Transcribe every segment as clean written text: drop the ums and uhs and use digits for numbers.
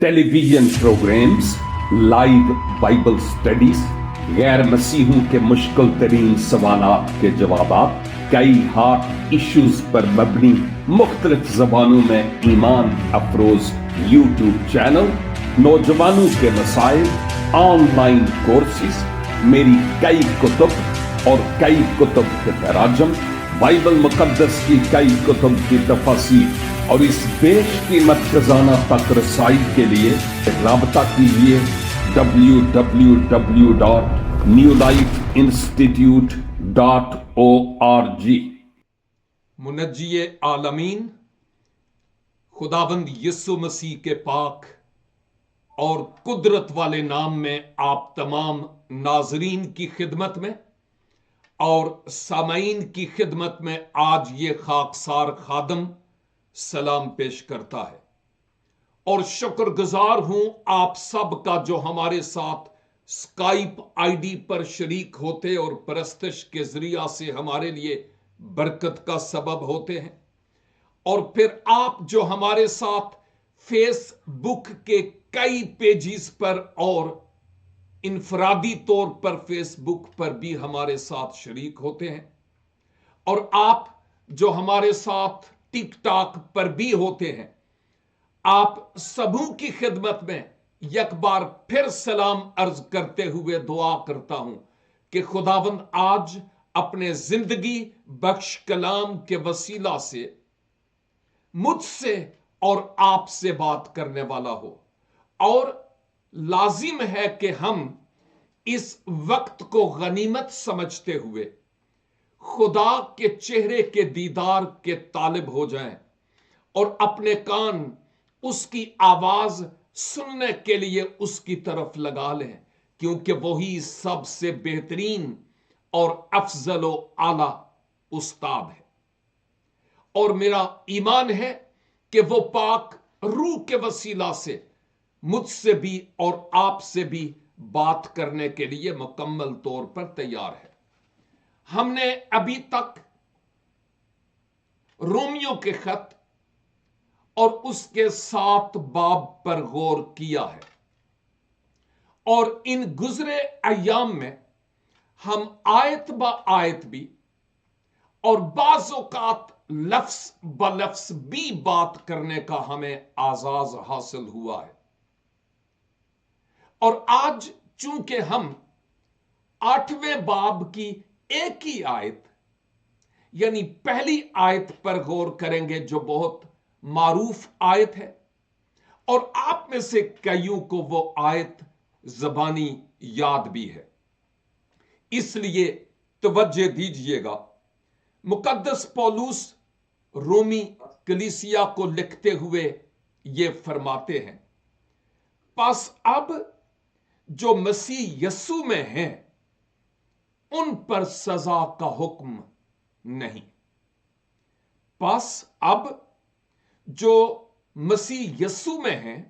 ٹیلی vision programmes, live Bible studies, غیر مسیحوں کے مشکل ترین سوالات کے جوابات، کئی ہاٹ ایشوز پر مبنی مختلف زبانوں میں ایمان افروز یوٹیوب چینل، نوجوانوں کے مسائل، آن لائن کورسز، میری کئی کتب اور کئی کتب کے تراجم، بائبل مقدس کی کئی کتب کی تفاسیر اور اس بیش قیمت خزانہ تک رسائی کے لیے رابطہ کیجیے www.newlifeinstitute.org۔ منجی عالمین خداوند یسوع مسیح کے پاک اور قدرت والے نام میں آپ تمام ناظرین کی خدمت میں اور سامعین کی خدمت میں آج یہ خاکسار خادم سلام پیش کرتا ہے اور شکر گزار ہوں آپ سب کا جو ہمارے ساتھ سکائپ آئی ڈی پر شریک ہوتے اور پرستش کے ذریعہ سے ہمارے لیے برکت کا سبب ہوتے ہیں، اور پھر آپ جو ہمارے ساتھ فیس بک کے کئی پیجز پر اور انفرادی طور پر فیس بک پر بھی ہمارے ساتھ شریک ہوتے ہیں، اور آپ جو ہمارے ساتھ ٹک ٹاک پر بھی ہوتے ہیں، آپ سبوں کی خدمت میں یک بار پھر سلام عرض کرتے ہوئے دعا کرتا ہوں کہ خداوند آج اپنے زندگی بخش کلام کے وسیلہ سے مجھ سے اور آپ سے بات کرنے والا ہو، اور لازم ہے کہ ہم اس وقت کو غنیمت سمجھتے ہوئے خدا کے چہرے کے دیدار کے طالب ہو جائیں اور اپنے کان اس کی آواز سننے کے لیے اس کی طرف لگا لیں، کیونکہ وہی سب سے بہترین اور افضل و اعلی استاد ہے۔ اور میرا ایمان ہے کہ وہ پاک روح کے وسیلہ سے مجھ سے بھی اور آپ سے بھی بات کرنے کے لیے مکمل طور پر تیار ہے۔ ہم نے ابھی تک رومیوں کے خط اور اس کے 7 باب پر غور کیا ہے، اور ان گزرے ایام میں ہم آیت با آیت بھی اور بعض اوقات لفظ بلفظ بھی بات کرنے کا ہمیں اعزاز حاصل ہوا ہے، اور آج چونکہ ہم 8ویں باب کی ایک ہی آیت یعنی پہلی آیت پر غور کریں گے جو بہت معروف آیت ہے، اور آپ میں سے کئیوں کو وہ آیت زبانی یاد بھی ہے، اس لیے توجہ دیجئے گا۔ مقدس پولس رومی کلیسیا کو لکھتے ہوئے یہ فرماتے ہیں، پس اب جو مسیح یسوع میں ہیں ان پر سزا کا حکم نہیں۔ پس اب جو مسیح یسوع میں ہیں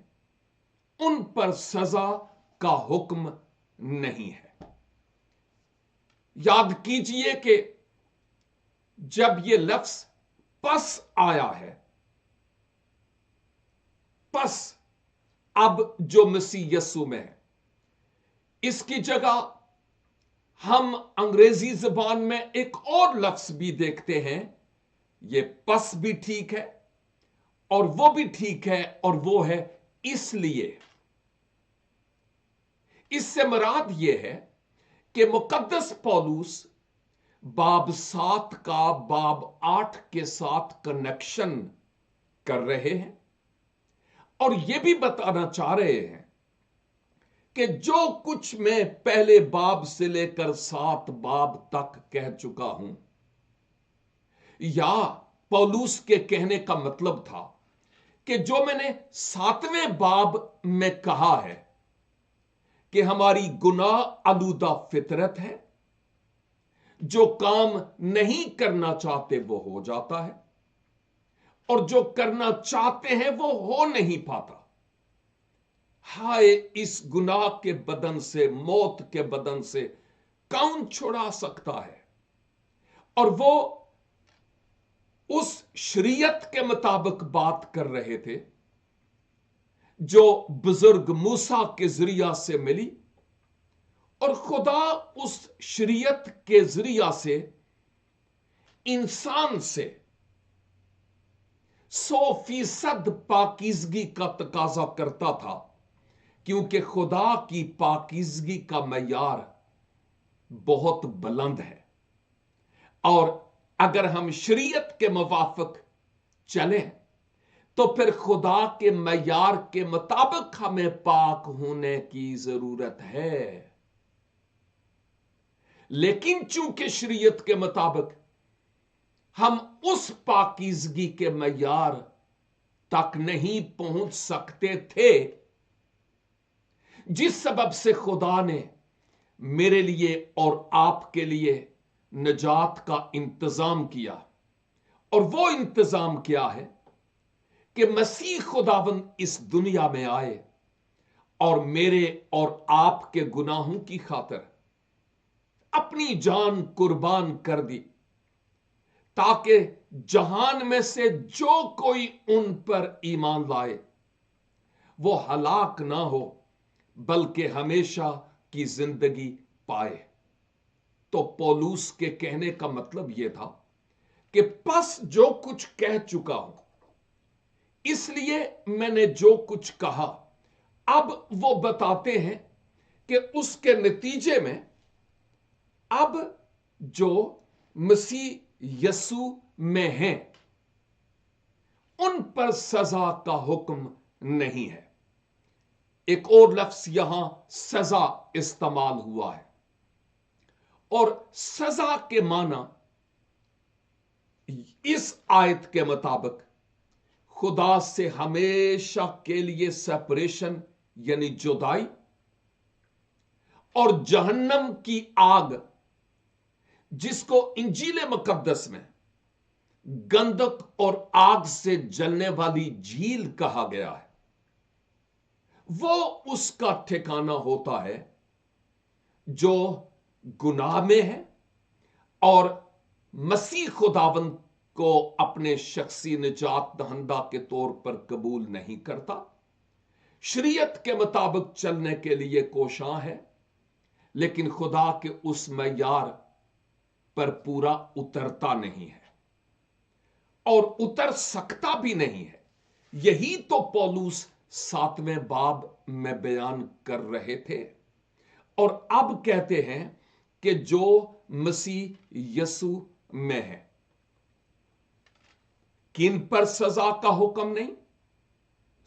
ان پر سزا کا حکم نہیں ہے۔ یاد کیجئے کہ جب یہ لفظ پس آیا ہے، پس اب جو مسیح یسوع میں ہے، اس کی جگہ ہم انگریزی زبان میں ایک اور لفظ بھی دیکھتے ہیں، یہ پس بھی ٹھیک ہے اور وہ بھی ٹھیک ہے، اور وہ ہے اس لیے۔ اس سے مراد یہ ہے کہ مقدس پولس باب 7 کا باب 8 کے ساتھ کنیکشن کر رہے ہیں، اور یہ بھی بتانا چاہ رہے ہیں کہ جو کچھ میں پہلے باب سے لے کر 7 باب تک کہہ چکا ہوں، یا پولس کے کہنے کا مطلب تھا کہ جو میں نے 7ویں باب میں کہا ہے کہ ہماری گناہ آلودہ فطرت ہے، جو کام نہیں کرنا چاہتے وہ ہو جاتا ہے، اور جو کرنا چاہتے ہیں وہ ہو نہیں پاتا۔ ہائے اس گناہ کے بدن سے، موت کے بدن سے کون چھڑا سکتا ہے؟ اور وہ اس شریعت کے مطابق بات کر رہے تھے جو बुजुर्ग मूसा के जरिया से मिली, और खुदा उस शरीयत के जरिया से इंसान से 100% पाकीज़गी का तकाजा करता था, क्योंकि खुदा की पाकीज़गी का मयार बहुत बुलंद है। और अगर हम शरीयत के मुवाफिक चलें तो फिर खुदा के मयार के मुताबिक हमें पाक होने की जरूरत है। लेकिन चूंकि शरीयत के मुताबिक हम उस पाकीज़गी के मयार तक नहीं पहुंच सकते थे, जिस सबब से खुदा ने मेरे लिए और आपके लिए नजात का इंतजाम किया। और वो इंतजाम क्या है कि मसीह खुदावंद इस दुनिया में आए और मेरे और आपके गुनाहों की खातिर अपनी जान कुर्बान कर दी, ताकि जहान में से जो कोई उन पर ईमान लाए वो हलाक ना हो, बल्कि हमेशा की जिंदगी पाए। तो पौलुस के कहने का मतलब यह था कि बस जो कुछ कह चुका हूं, इसलिए मैंने जो कुछ कहा, अब वो बताते हैं कि उसके नतीजे में अब जो मसीह यस्सु में हैं उन पर सजा का हुक्म नहीं है। एक और लफ्ज यहां सजा इस्तेमाल हुआ है, और सजा के माना इस आयत के मुताबिक खुदा से हमेशा के लिए सेपरेशन यानी जुदाई, और जहन्नम की आग जिसको इंजील मुकद्दस में गंधक और आग से जलने वाली झील कहा गया है, वो उसका ठिकाना होता है जो गुनाह में है और मसीह खुदावंद को अपने शख्सी निजात दहंदा के तौर पर कबूल नहीं करता, शरीयत के मुताबिक चलने के लिए कोशां है, लेकिन खुदा के उस मयार पर पूरा उतरता नहीं है और उतर सकता भी नहीं है। यही तो पौलुस 7वें बाब में बयान कर रहे थे, और अब कहते हैं कि जो मसीह यस्सु में है, किन पर सजा का हुक्म नहीं?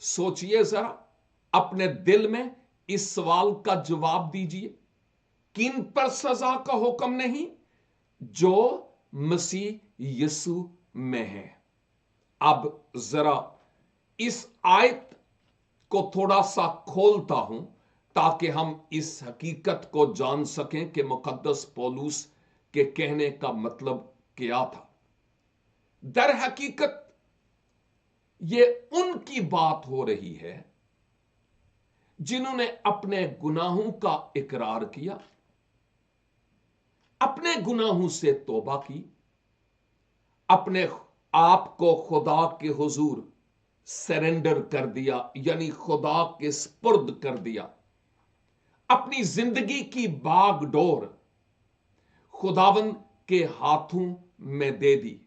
सोचिए जरा, अपने दिल में इस सवाल का जवाब दीजिए, किन पर सजा का हुक्म नहीं? जो मसीह यस्सु में है। अब जरा इस आयत को थोड़ा सा खोलता हूं ताकि हम इस हकीकत को जान सकें कि मुकद्दस पौलुस के कहने का मतलब क्या था। दर हकीकत ये उनकी बात हो रही है जिन्होंने अपने गुनाहों का इकरार किया, अपने गुनाहों से तौबा की, अपने आप को खुदा के हुजूर सरेंडर कर दिया, यानी खुदा के स्पुर्द कर दिया, अपनी जिंदगी की बागडोर खुदावंद के हाथों में दे दी,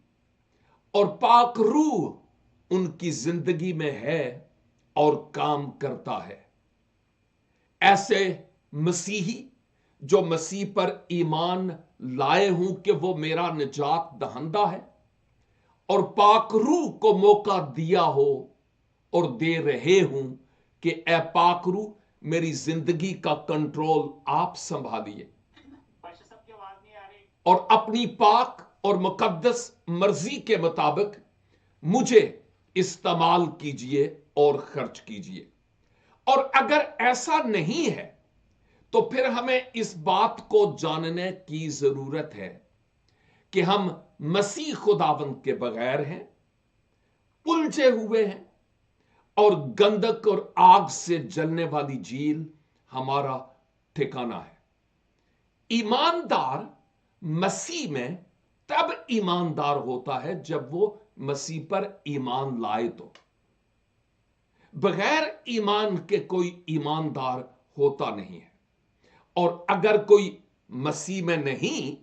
और पाक रूह उनकी जिंदगी में है और काम करता है। ऐसे मसीही जो मसीह पर ईमान लाए हूं कि वो मेरा निजात दहंदा है, और पाक रूह को मौका दिया हो और दे रहे हूं कि ए पाक रूह मेरी जिंदगी का कंट्रोल आप संभालिए और अपनी पाक और मुकद्दस मर्जी के मुताबिक मुझे इस्तेमाल कीजिए और खर्च कीजिए। और अगर ऐसा नहीं है तो फिर हमें इस बात को जानने की जरूरत है कि हम मसीह खुदावंद के बगैर हैं, उलझे हुए हैं, और गंधक और आग से जलने वाली झील हमारा ठिकाना है। ईमानदार मसीह में तब ईमानदार होता है जब वो मसीह पर ईमान लाए। तो बगैर ईमान के कोई ईमानदार होता नहीं है। और अगर कोई मसीह में नहीं,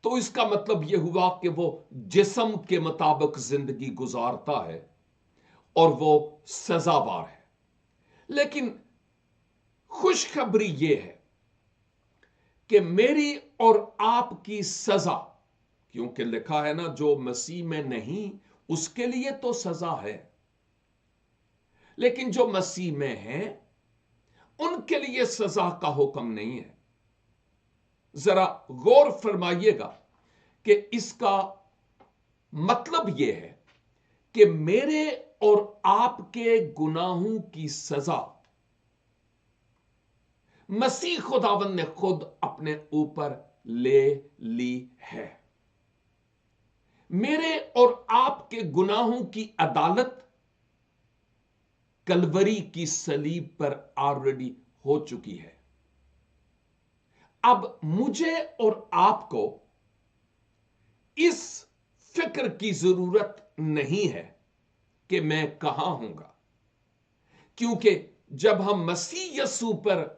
तो इसका मतलब यह हुआ कि वो जिस्म के मुताबिक जिंदगी गुजारता है और वो सजावार है। लेकिन खुशखबरी यह है कि मेरी और आपकी सजा, क्योंकि लिखा है ना, जो मसीह में नहीं उसके लिए तो सजा है, लेकिन जो मसीह में है उनके लिए सजा का हुक्म नहीं है। जरा गौर फरमाइएगा कि इसका मतलब यह है कि मेरे और आपके गुनाहों की सजा मसीह खुदावंद ने खुद अपने ऊपर ले ली है। मेरे और आपके गुनाहों की अदालत कलवरी की सलीब पर ऑलरेडी हो चुकी है। अब मुझे और आपको इस फिक्र की जरूरत नहीं है कि मैं कहां हूंगा, क्योंकि जब हम मसीह यस्सु पर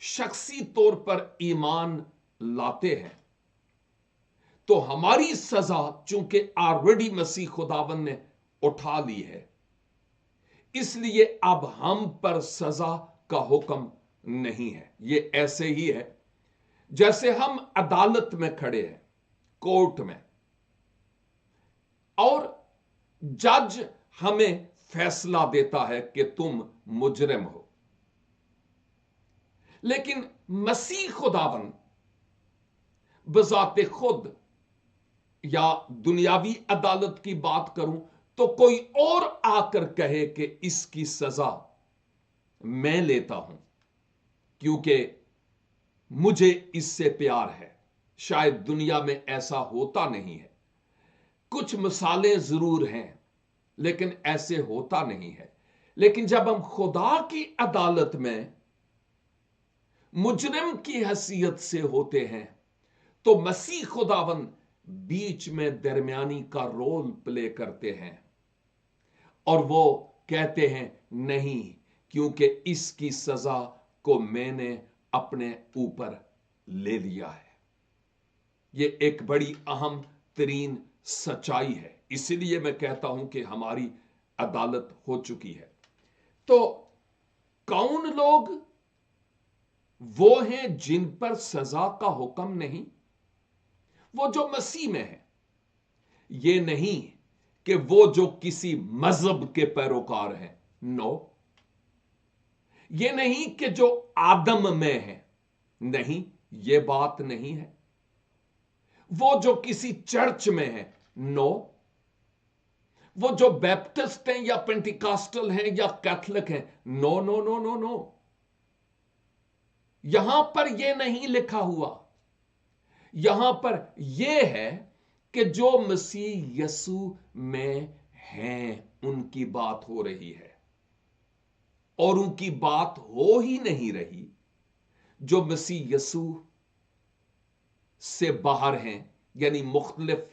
शख्सी तौर पर ईमान लाते हैं तो हमारी सजा चूंकि ऑलरेडी मसीह खुदावन ने उठा ली है, इसलिए अब हम पर सजा का हुक्म नहीं है। ये ऐसे ही है जैसे हम अदालत में खड़े हैं, कोर्ट में, और जज हमें फैसला देता है कि तुम मुजरिम हो। लेकिन मसीह खुदावन बजाते खुद, या दुनियावी अदालत की बात करूं तो कोई और आकर कहे कि इसकी सजा मैं लेता हूं क्योंकि मुझे इससे प्यार है। शायद दुनिया में ऐसा होता नहीं है, कुछ मिसालें जरूर हैं, लेकिन ऐसे होता नहीं है। लेकिन जब हम खुदा की अदालत में मुजरिम की हैसियत से होते हैं तो मसीह खुदावन बीच में दरमियानी का रोल प्ले करते हैं और वो कहते हैं नहीं, क्योंकि इसकी सजा को मैंने अपने ऊपर ले लिया है। ये एक बड़ी अहम तरीन सच्चाई है, इसलिए मैं कहता हूं कि हमारी अदालत हो चुकी है। तो कौन लोग वो हैं जिन पर सजा का हुक्म नहीं? वो जो मसीह में है। ये नहीं कि वो जो किसी मजहब के पैरोकार हैं, नो। ये नहीं कि जो आदम में है, नहीं, ये बात नहीं है। वो जो किसी चर्च में है, नो। वो जो बैप्टिस्ट हैं या पेंटिकास्टल हैं या कैथलिक हैं, no no no no no. यहां पर यह नहीं लिखा हुआ। यहां पर यह है कि जो मसीह यस्सु में हैं उनकी बात हो रही है, और उनकी बात हो ही नहीं रही जो मसीह यस्सु से बाहर हैं, यानी मुख्तलिफ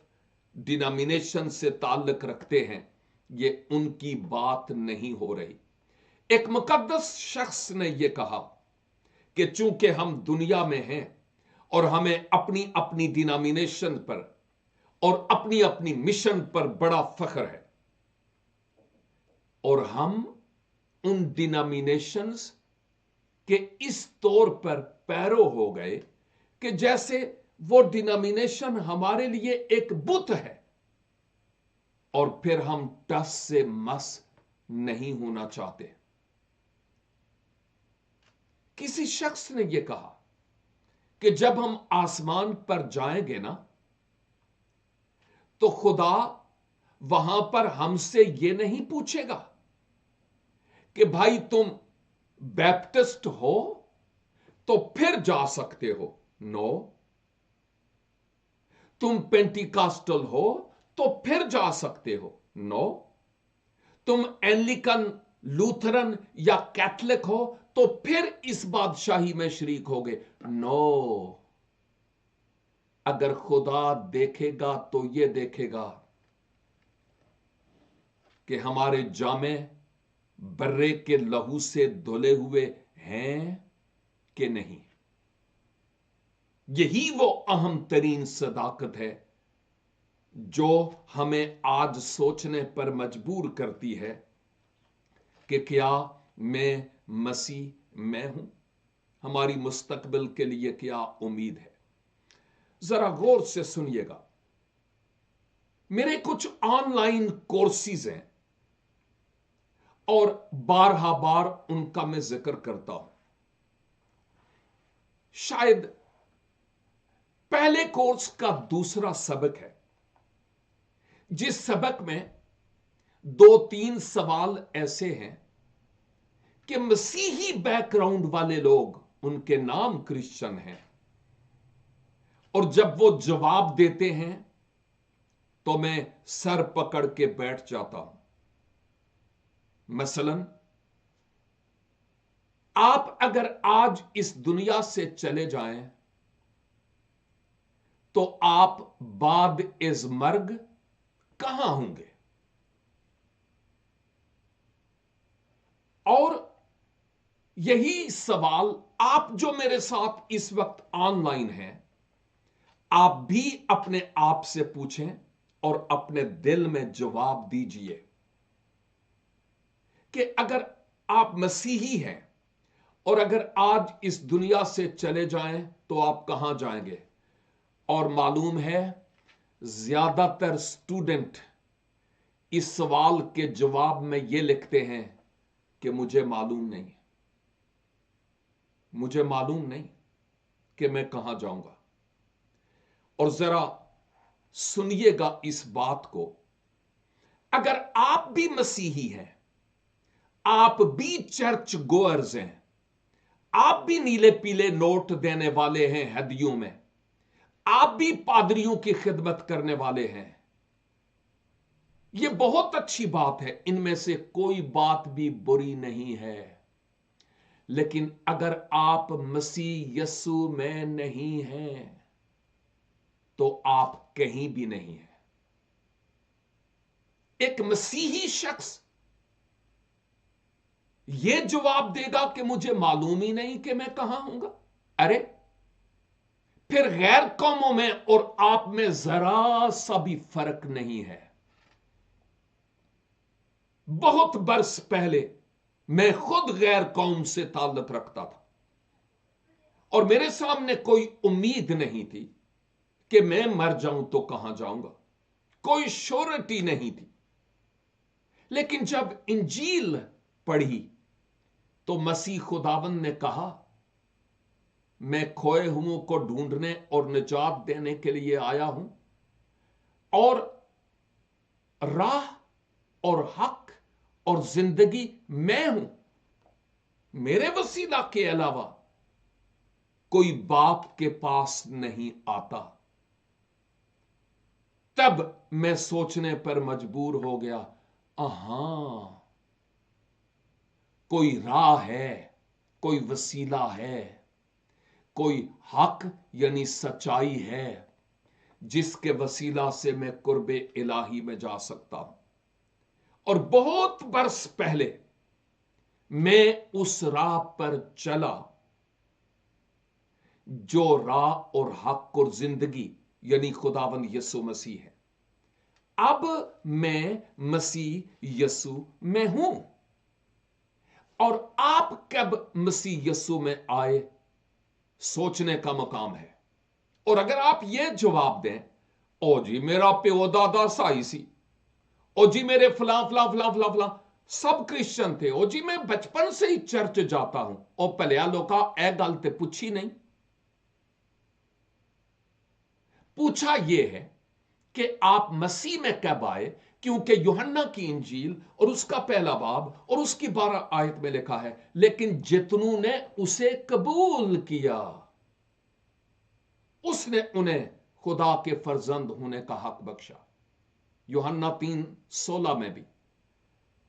डिनोमिनेशन से ताल्लुक रखते हैं। ये उनकी बात नहीं हो रही। एक मुकद्दस शख्स ने यह कहा कि चूंकि हम दुनिया में हैं और हमें अपनी अपनी डिनोमिनेशन पर और अपनी अपनी मिशन पर बड़ा फख्र है, और हम उन डिनोमिनेशंस के इस तौर पर पैरो हो गए कि जैसे वो डिनोमिनेशन हमारे लिए एक बुत है, और फिर हम टस से मस नहीं होना चाहते। किसी शख्स ने यह कहा कि जब हम आसमान पर जाएंगे ना, तो खुदा वहां पर हमसे यह नहीं पूछेगा कि भाई तुम बैप्टिस्ट हो तो फिर जा सकते हो, नो। तुम पेंटिकास्टल हो तो फिर जा सकते हो, नो। तुम एंग्लिकन, लूथरन या कैथलिक हो तो फिर इस बादशाही में शरीक होगे, नो। अगर खुदा देखेगा तो यह देखेगा कि हमारे जामे बर्रे के लहू से धुले हुए हैं कि नहीं। यही वो अहम तरीन सदाकत है जो हमें आज सोचने पर मजबूर करती है कि क्या मैं मसीह में हूं, हमारी मुस्तकबिल के लिए क्या उम्मीद है। जरा गौर से सुनिएगा, मेरे कुछ ऑनलाइन कोर्सेज हैं और बारहा बार उनका मैं जिक्र करता हूं। शायद पहले कोर्स का दूसरा सबक है, जिस सबक में 2-3 सवाल ऐसे हैं कि मसीही बैकग्राउंड वाले लोग, उनके नाम क्रिश्चियन हैं, और जब वो जवाब देते हैं तो मैं सर पकड़ के बैठ जाता हूं। मसलन, आप अगर आज इस दुनिया से चले जाएं तो आप बाद इज मर्ग कहां होंगे? और यही सवाल आप जो मेरे साथ इस वक्त ऑनलाइन हैं, आप भी अपने आप से पूछें और अपने दिल में जवाब दीजिए कि अगर आप मसीही हैं और अगर आज इस दुनिया से चले जाएं तो आप कहां जाएंगे। और मालूम है ज्यादातर स्टूडेंट इस सवाल के जवाब में यह लिखते हैं कि मुझे मालूम नहीं, मुझे मालूम नहीं कि मैं कहां जाऊंगा। और जरा सुनिएगा इस बात को, अगर आप भी मसीही हैं, आप भी चर्च गोअर्स हैं, आप भी नीले पीले नोट देने वाले हैं हदियों में, आप भी पादरियों की खिदमत करने वाले हैं, यह बहुत अच्छी बात है, इनमें से कोई बात भी बुरी नहीं है। लेकिन अगर आप मसीह यस्सु में नहीं हैं तो आप कहीं भी नहीं हैं। एक मसीही शख्स यह जवाब देगा कि मुझे मालूम ही नहीं कि मैं कहां हूंगा। अरे फिर गैर कौमों में और आप में जरा सा भी फर्क नहीं है। बहुत बरस पहले मैं खुद गैर कौम से ताल्लुक रखता था और मेरे सामने कोई उम्मीद नहीं थी कि मैं मर जाऊं तो कहां जाऊंगा, कोई श्योरिटी नहीं थी। लेकिन जब इंजील पढ़ी तो मसीह खुदावंद ने कहा, मैं खोए हुओं को ढूंढने और निजात देने के लिए आया हूं, और राह और हक और जिंदगी मैं हूं। मेरे वसीला के अलावा कोई बाप के पास नहीं आता। तब मैं सोचने पर मजबूर हो गया, अहां, कोई राह है, कोई वसीला है, कोई हक यानी सच्चाई है जिसके वसीला से मैं कुर्बे इलाही में जा सकता हूं। और बहुत बरस पहले मैं उस राह पर चला जो राह और हक और जिंदगी यानी खुदावंद यीशु मसीह है। अब मैं मसीह यीशु में हूं। और आप कब मसीह यीशु में आए, सोचने का मकाम है। और अगर आप यह जवाब दें, ओ जी मेरा प्यो दादा साई सी, ओ जी मेरे फलां फलां फलां फलां फलां सब क्रिश्चियन थे, ओ जी मैं बचपन से ही चर्च जाता हूं, ओ भलिया लोका ए गल ते पूछी नहीं। पूछा यह है कि आप मसीह में कब आए, क्योंकि यूहन्ना की इंजील और उसका पहला बाब और उसकी 12 आयत में लिखा है, लेकिन जितनों ने उसे कबूल किया उसने उन्हें खुदा के फर्जंद होने का हक बख्शा। यूहन्ना 3:16 में भी,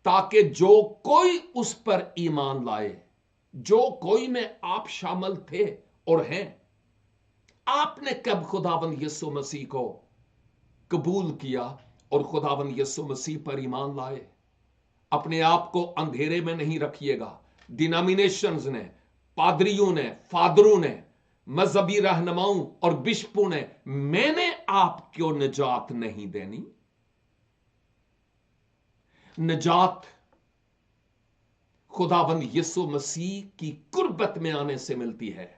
ताकि जो कोई उस पर ईमान लाए, जो कोई में आप शामिल थे और हैं। आपने कब खुदावंद यीशु मसीह को कबूल किया और खुदावंद यीशु मसीह पर ईमान लाए? अपने आप को अंधेरे में नहीं रखिएगा। डिनोमिनेशंस ने, पादरियों ने, फादरों ने, मजहबी रहनुमाओं और बिशपों ने मैंने आपको निजात नहीं देनी। निजात खुदाबंद यीशु मसीह की कुर्बत में आने से मिलती है।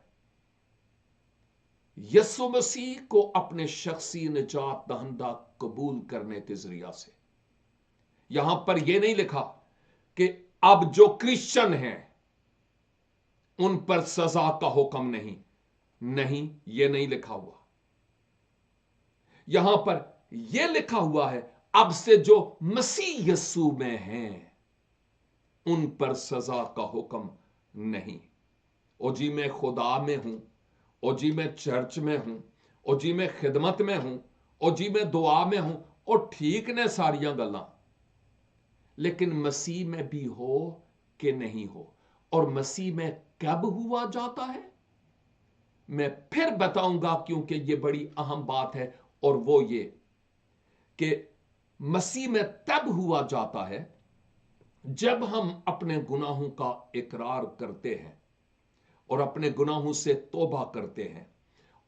यीशु मसीह को अपने शख्सी निजात दहंदा कबूल करने के जरिया से। यहां पर यह नहीं लिखा कि अब जो क्रिश्चियन हैं उन पर सजा का हुक्म नहीं, नहीं, यह नहीं लिखा हुआ। यहां पर यह लिखा हुआ है अब से जो मसीह यीशु में हैं उन पर सजा का हुक्म नहीं। ओ जी मैं खुदा में हूं, ओ जी मैं चर्च में हूं, ओ जी मैं खिदमत में हूं, ओ जी मैं दुआ में हूं, और ठीक ने सारियां गल्लां, लेकिन मसीह में भी हो कि नहीं हो। और मसीह में कब हुआ जाता है मैं फिर बताऊंगा, क्योंकि यह बड़ी अहम बात है। और वो ये कि मसीह में तब हुआ जाता है जब हम अपने गुनाहों का इकरार करते हैं और अपने गुनाहों से तौबा करते हैं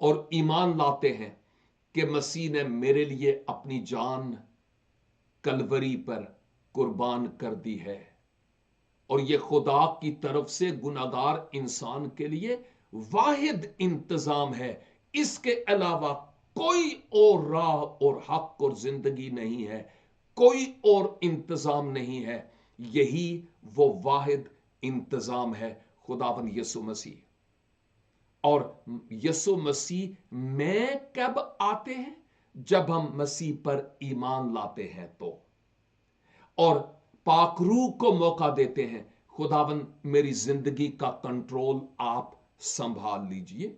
और ईमान लाते हैं कि मसीह ने मेरे लिए अपनी जान कलवरी पर कुर्बान कर दी है। और यह खुदा की तरफ से गुनाहगार इंसान के लिए वाहिद इंतजाम है। इसके अलावा कोई और राह और हक और जिंदगी नहीं है, कोई और इंतजाम नहीं है। यही वो वाहिद इंतजाम है, खुदावंद यीशु मसीह। और यीशु मसीह में कब आते हैं जब हम मसीह पर ईमान लाते हैं तो, और पाक रूह को मौका देते हैं, खुदावंद मेरी जिंदगी का कंट्रोल आप संभाल लीजिए।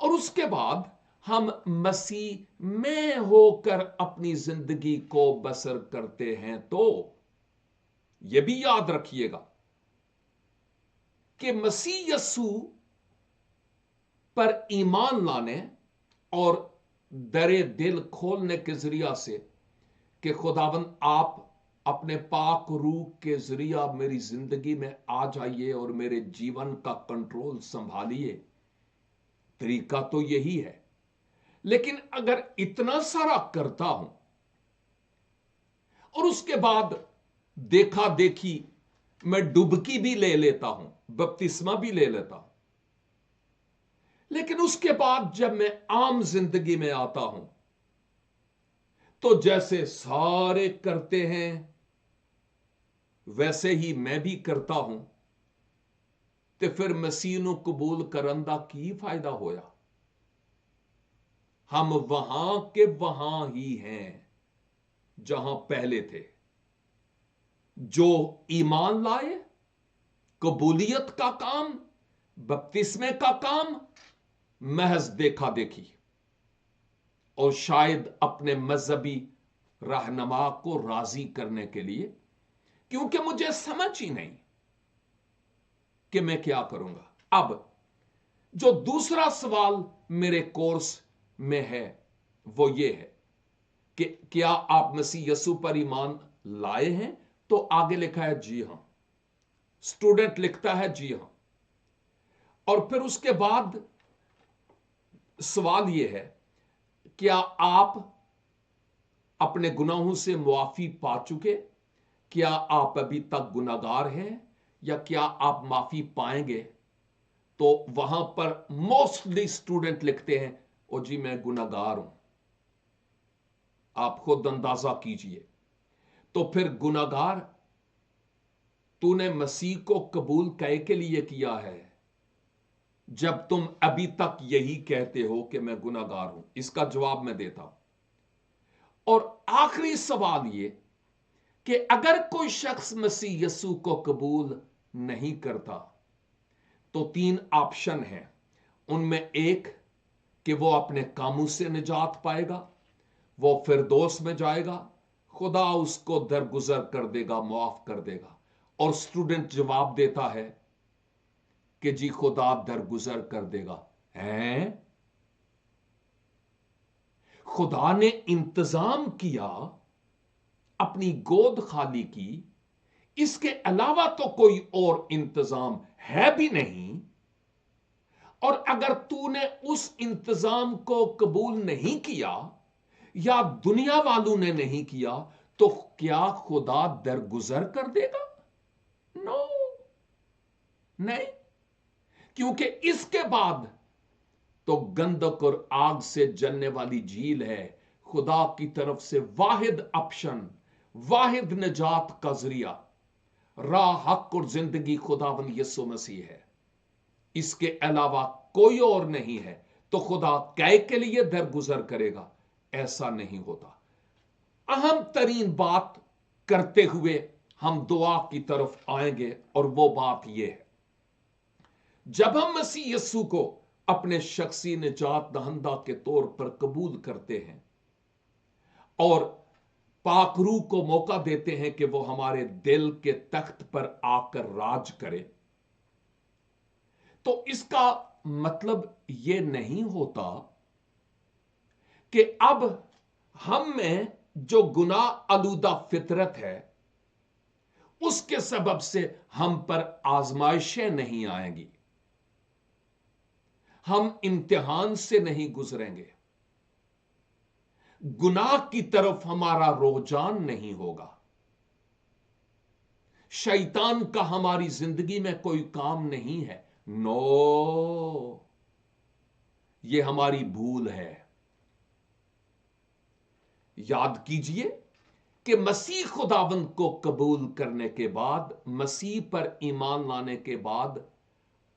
और उसके बाद हम मसीह में होकर अपनी जिंदगी को बसर करते हैं। तो यह भी याद रखिएगा कि मसीह यीशु पर ईमान लाने और दरे दिल खोलने के जरिया से कि खुदावंद आप अपने पाक रूह के जरिया मेरी जिंदगी में आ जाइए और मेरे जीवन का कंट्रोल संभालिए, तरीका तो यही है। लेकिन अगर इतना सारा करता हूं और उसके बाद देखा देखी मैं डुबकी भी ले लेता हूं, बपतिस्मा भी ले लेता हूं, लेकिन उसके बाद जब मैं आम जिंदगी में आता हूं तो जैसे सारे करते हैं वैसे ही मैं भी करता हूं, तो फिर मसीह नूं कबूल करन दा की फायदा होया। हम वहां के वहां ही हैं जहां पहले थे। जो ईमान लाए, कबूलियत का काम, बपतिस्मे का काम महज देखा देखी और शायद अपने मजहबी रहनुमा को राजी करने के लिए, क्योंकि मुझे समझ ही नहीं कि मैं क्या करूंगा। अब जो दूसरा सवाल मेरे कोर्स में है वो ये है कि क्या आप मसीह यीशु पर ईमान लाए हैं? तो आगे लिखा है जी हां। स्टूडेंट लिखता है जी हां। और फिर उसके बाद सवाल यह है, क्या आप अपने गुनाहों से मुआफी पा चुके? क्या आप अभी तक गुनाहगार हैं या क्या आप माफी पाएंगे? तो वहां पर मोस्टली स्टूडेंट लिखते हैं ओ जी मैं गुनाहगार हूं। आप खुद अंदाजा कीजिए। तो फिर गुनाहगार तूने मसीह को कबूल कै के लिए किया है जब तुम अभी तक यही कहते हो कि मैं गुनाहगार हूं? इसका जवाब मैं देता हूं। और आखिरी सवाल यह कि अगर कोई शख्स मसीह यीशु को कबूल नहीं करता तो 3 ऑप्शन हैं। उनमें एक कि वो अपने कामों से निजात पाएगा, वो फिरदौस में जाएगा, खुदा उसको दरगुजर कर देगा, माफ कर देगा। और स्टूडेंट जवाब देता है कि जी खुदा दरगुजर कर देगा। हैं? खुदा ने इंतजाम किया, अपनी गोद खाली की, اس کے علاوہ تو کوئی اور انتظام ہے بھی نہیں، اور اگر تو نے اس انتظام کو قبول نہیں کیا یا دنیا والوں نے نہیں کیا تو کیا خدا درگزر کر دے گا؟ نو، نہیں، کیونکہ اس کے بعد تو گندک اور آگ سے جلنے والی جھیل ہے۔ خدا کی طرف سے واحد آپشن، واحد نجات کا ذریعہ، راہ، حق اور زندگی خداوند یسوع مسیح ہے، اس کے علاوہ کوئی اور نہیں ہے۔ تو خدا کائے کے لیے درگزر کرے گا؟ ایسا نہیں ہوتا۔ اہم ترین بات کرتے ہوئے ہم دعا کی طرف آئیں گے، اور وہ بات یہ ہے، جب ہم مسیح یسوع کو اپنے شخصی نجات دہندہ کے طور پر قبول کرتے ہیں اور پاک روح کو موقع دیتے ہیں کہ وہ ہمارے دل کے تخت پر آ کر راج کرے، تو اس کا مطلب یہ نہیں ہوتا کہ اب ہم میں جو گناہ آلودہ فطرت ہے اس کے سبب سے ہم پر آزمائشیں نہیں آئیں گی، ہم امتحان سے نہیں گزریں گے، گناہ کی طرف ہمارا رجحان نہیں ہوگا، شیطان کا ہماری زندگی میں کوئی کام نہیں ہے۔ نو، یہ ہماری بھول ہے۔ یاد کیجئے کہ مسیح خداوند کو قبول کرنے کے بعد، مسیح پر ایمان لانے کے بعد،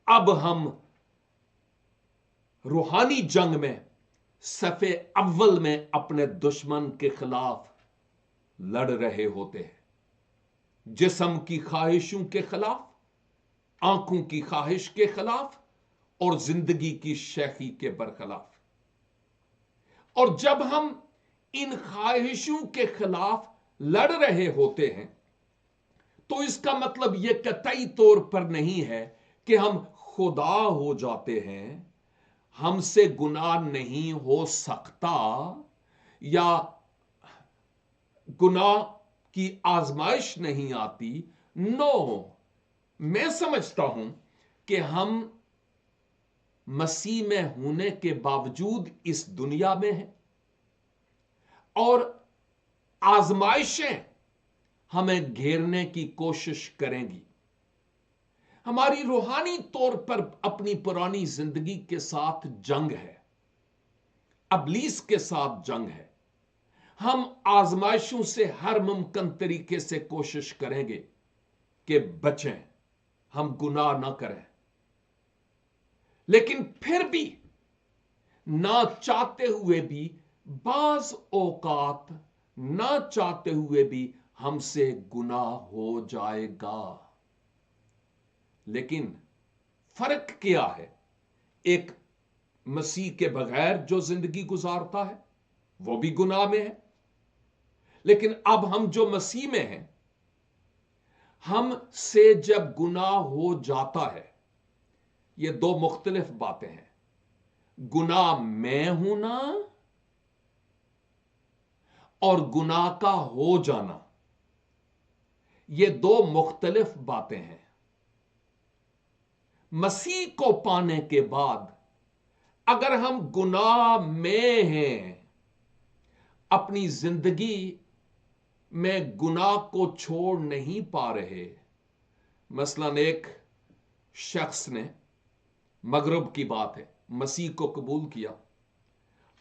اب ہم روحانی جنگ میں صف اول میں اپنے دشمن کے خلاف لڑ رہے ہوتے ہیں، جسم کی خواہشوں کے خلاف، آنکھوں کی خواہش کے خلاف، اور زندگی کی شیخی کے برخلاف۔ اور جب ہم ان خواہشوں کے خلاف لڑ رہے ہوتے ہیں تو اس کا مطلب یہ قطعی طور پر نہیں ہے کہ ہم خدا ہو جاتے ہیں، ہم سے گناہ نہیں ہو سکتا یا گناہ کی آزمائش نہیں آتی۔ نو، میں سمجھتا ہوں کہ ہم مسیح میں ہونے کے باوجود اس دنیا میں ہیں، اور آزمائشیں ہمیں گھیرنے کی کوشش کریں گی۔ ہماری روحانی طور پر اپنی پرانی زندگی کے ساتھ جنگ ہے، ابلیس کے ساتھ جنگ ہے۔ ہم آزمائشوں سے ہر ممکن طریقے سے کوشش کریں گے کہ بچیں، ہم گناہ نہ کریں، لیکن پھر بھی نہ چاہتے ہوئے بھی بعض اوقات، نہ چاہتے ہوئے بھی ہم سے گناہ ہو جائے گا۔ لیکن فرق کیا ہے؟ ایک مسیح کے بغیر جو زندگی گزارتا ہے وہ بھی گناہ میں ہے، لیکن اب ہم جو مسیح میں ہیں، ہم سے جب گناہ ہو جاتا ہے، یہ دو مختلف باتیں ہیں۔ گناہ میں ہونا اور گناہ کا ہو جانا، یہ دو مختلف باتیں ہیں۔ مسیح کو پانے کے بعد اگر ہم گناہ میں ہیں، اپنی زندگی میں گناہ کو چھوڑ نہیں پا رہے، مثلا ایک شخص نے، مغرب کی بات ہے، مسیح کو قبول کیا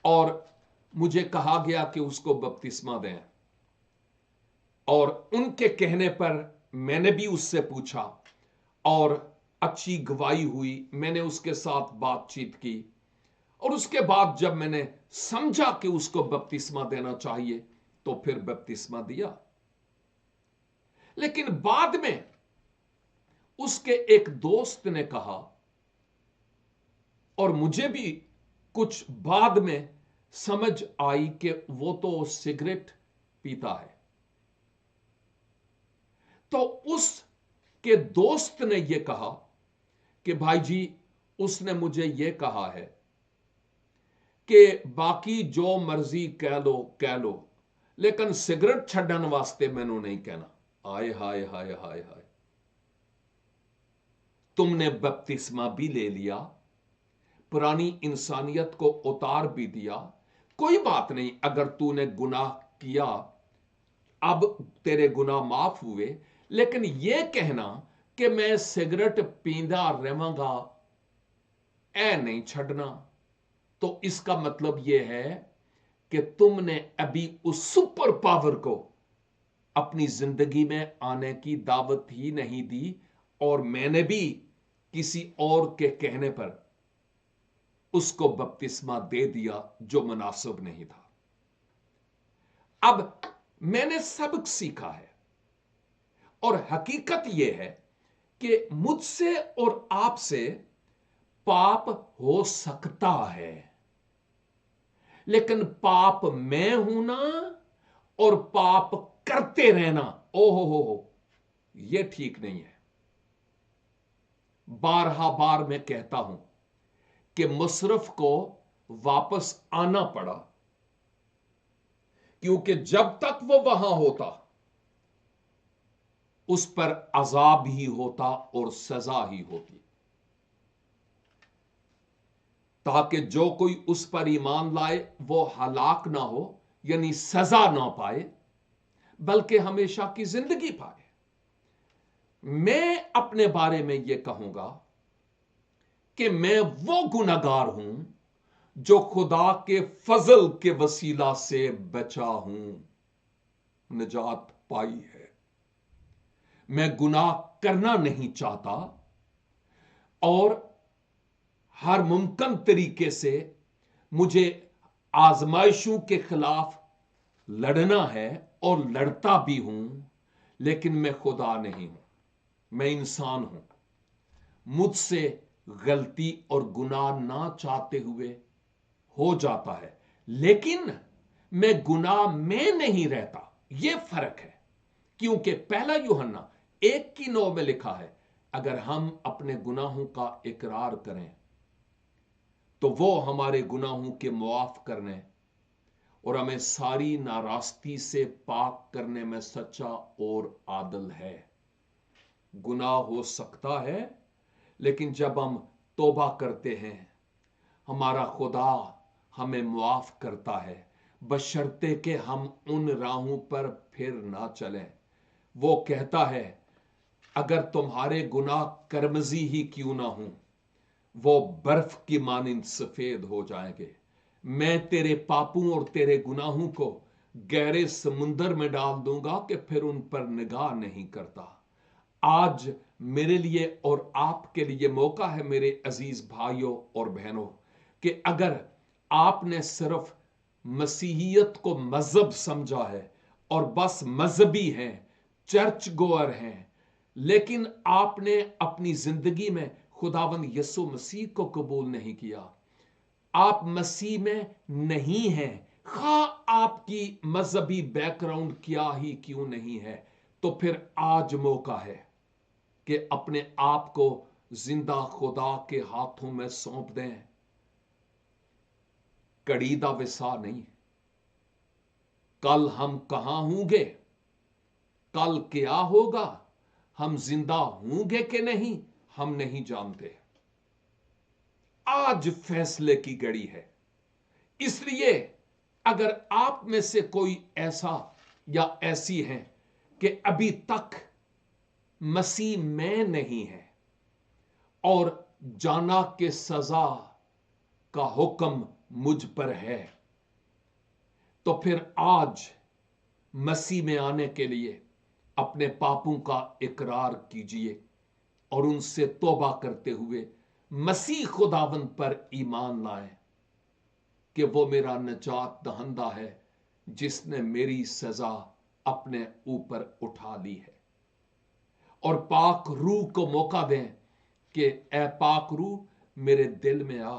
اور مجھے کہا گیا کہ اس کو بپتسمہ دیں، اور ان کے کہنے پر میں نے بھی اس سے پوچھا اور اچھی گواہی ہوئی، میں نے اس کے ساتھ بات چیت کی، اور اس کے بعد جب میں نے سمجھا کہ اس کو بپتسمہ دینا چاہیے تو پھر بپتسمہ دیا۔ لیکن بعد میں اس کے ایک دوست نے کہا، اور مجھے بھی کچھ بعد میں سمجھ آئی کہ وہ تو سگریٹ پیتا ہے، تو اس کے دوست نے یہ کہا کہ بھائی جی، اس نے مجھے یہ کہا ہے کہ باقی جو مرضی کہہ لو لیکن سگریٹ چھڈن واسطے مینوں نہیں کہنا۔ आय हाय हाय हाय हाय, तुमने बपतिस्मा भी ले लिया, पुरानी इंसानियत को उतार भी दिया। कोई बात नहीं, अगर तूने गुनाह किया, अब तेरे गुनाह माफ हुए, लेकिन यह कहना कि मैं सिगरेट पींदा रहूंगा, ऐ नहीं छड़ना, तो इसका मतलब यह है कि तुमने अभी उस सुपर पावर को अपनी जिंदगी में आने की दावत ही नहीं दी, और मैंने भी किसी और के कहने पर उसको बपतिस्मा दे दिया जो मुनासिब नहीं था। अब मैंने सबक सीखा है, और हकीकत यह है कि मुझसे और आपसे पाप हो सकता है, लेकिन पाप मैं हूं ना, और पाप करते रहना, ओहो हो, यह ठीक नहीं है। बारहा बार मैं कहता हूं कि मुशर्रफ को वापस आना पड़ा, क्योंकि जब तक वो वहां होता उस पर अजाब ही होता और सजा ही होती, ताकि जो कोई उस पर ईमान लाए वो हलाक ना हो, यानी सजा ना पाए, बल्कि हमेशा की जिंदगी पाए। मैं अपने बारे में यह कहूंगा कि मैं वो गुनहगार हूं जो खुदा के फजल के वसीला से बचा हूं, निजात पाई है। मैं गुनाह करना नहीं चाहता, और हर मुमकिन तरीके से मुझे आजमाइशों के खिलाफ लड़ना है, और लड़ता भी हूं, लेकिन मैं खुदा नहीं हूं, मैं इंसान हूं। मुझसे गलती और गुनाह ना चाहते हुए हो जाता है, लेकिन मैं गुनाह में नहीं रहता, यह फर्क है। क्योंकि पहला यूहन्ना 1:9 में लिखा है, अगर हम अपने गुनाहों का इकरार करें तो वो हमारे गुनाहों के मुआफ करने और हमें सारी नाराजगी से पाक करने में सच्चा और आदल है। गुनाह हो सकता है, लेकिन जब हम तौबा करते हैं, हमारा खुदा हमें मुआफ करता है, बशर्ते कि हम उन राहों पर फिर ना चलें। वो कहता है, अगर तुम्हारे गुनाह करमजी ही क्यों ना हो, वो बर्फ की मानिंद सफेद हो जाएंगे। मैं तेरे पापों और तेरे गुनाहों को गहरे समुंदर में डाल दूंगा कि फिर उन पर निगाह नहीं करता। आज मेरे लिए और आपके लिए मौका है, मेरे अजीज भाइयों और बहनों, कि अगर आपने सिर्फ मसीहियत को मजहब समझा है और बस मजहबी हैं, चर्च गोअर हैं, लेकिन आपने अपनी जिंदगी में खुदावंद यीशु मसीह को कबूल नहीं किया, आप मसीह में नहीं हैं, खा आपकी मजहबी बैकग्राउंड क्या ही क्यों नहीं है, तो फिर आज मौका है कि अपने आप को जिंदा खुदा के हाथों में सौंप दें। कड़ी दा विसा नहीं, कल हम कहां होंगे, कल क्या होगा, हम जिंदा होंगे कि नहीं, हम नहीं जानते। आज फैसले की घड़ी है। इसलिए अगर आप में से कोई ऐसा या ऐसी है कि अभी तक मसीह में नहीं है और जाना के सजा का हुक्म मुझ पर है, तो फिर आज मसीह में आने के लिए अपने पापों का इकरार कीजिए और उनसे तौबा करते हुए मसीह खुदावंद पर ईमान लाएं कि वो मेरा निजात दहंदा है, जिसने मेरी सजा अपने ऊपर उठा ली है। और पाक रूह को मौका दें कि ए पाक रूह मेरे दिल में आ,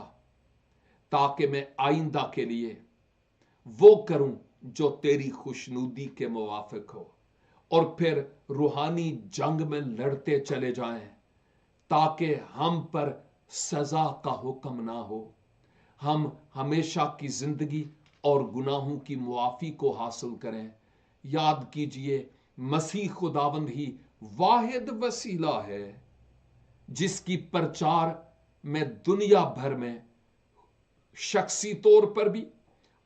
ताकि मैं आइंदा के लिए वो करूं जो तेरी खुशनुदी के मुवाफिक हो, और फिर रूहानी जंग में लड़ते चले जाएं, ताकि हम पर सजा का हुक्म ना हो, हम हमेशा की जिंदगी और गुनाहों की मुआफी को हासिल करें। याद कीजिए मसीह खुदावंद ही वाहिद वसीला है जिस की प्रचार मैं दुनिया भर में शख्सी तौर पर भी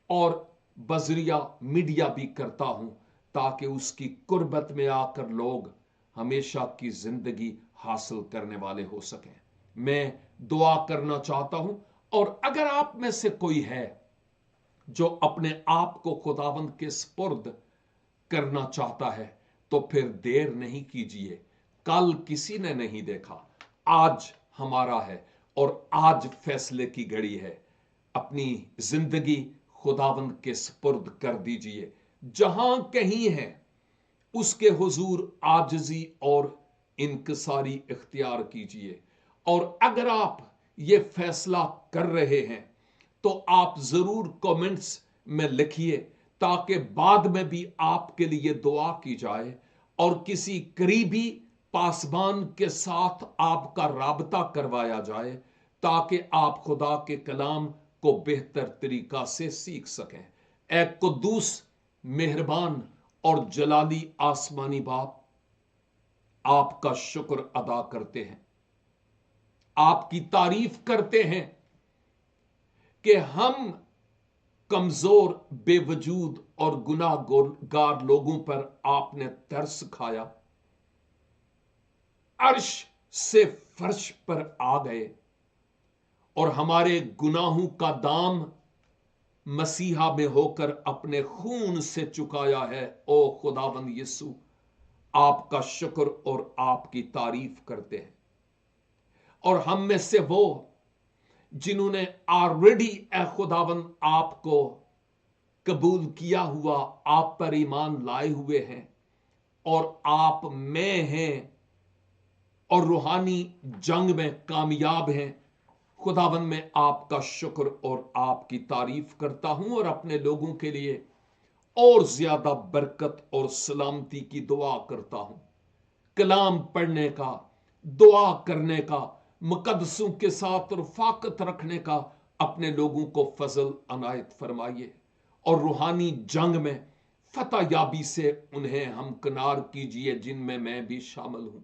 और बजरिया मीडिया भी करता हूं, ताकि उसकी कुर्बत में आकर लोग हमेशा की जिंदगी हासिल करने वाले हो सकें। मैं दुआ करना चाहता हूं, और अगर आप में से कोई है जो अपने आप को खुदावंद के स्पुर्द करना चाहता है, तो फिर देर नहीं कीजिए। कल किसी ने नहीं देखा, आज हमारा है और आज फैसले की घड़ी है। अपनी जिंदगी खुदावंद के स्पुर्द कर दीजिए। जहां कहीं है उसके हुजूर आजिजी और इनकसारी इख्तियार कीजिए। और अगर आप ये फैसला कर रहे हैं तो आप जरूर कमेंट्स में लिखिए, ताकि बाद में भी आपके लिए दुआ की जाए और किसी करीबी पासबान के साथ आपका राबता करवाया जाए, ताकि आप खुदा के कलाम को बेहतर तरीका से सीख सकें। ऐ कुद्दूस, मेहरबान और जलाली आसमानी बाप, आपका शुक्र अदा करते हैं, आपकी तारीफ करते हैं कि हम कमजोर, बेवजूद और गुनाहगार लोगों पर आपने तरस खाया, अर्श से फर्श पर आ गए और हमारे गुनाहों का दाम मसीहा में होकर अपने खून से चुकाया है। ओ खुदावंद यीशु, आपका शुक्र और आपकी तारीफ करते हैं। और हम में से वो जिन्होंने ऑलरेडी ए खुदावंद आपको कबूल किया हुआ, आप पर ईमान लाए हुए हैं और आप में हैं और रूहानी जंग में कामयाब हैं, खुदावंद मैं आपका शुक्र और आपकी तारीफ करता हूं और अपने लोगों के लिए और ज्यादा बरकत और सलामती की दुआ करता हूं। कलाम पढ़ने का, दुआ करने का, मुकद्दसों के साथ रफाकत रखने का अपने लोगों को फजल अनायत फरमाइए और रूहानी जंग में फतह याबी से उन्हें हमकिनार कीजिए, जिनमें मैं भी शामिल हूं।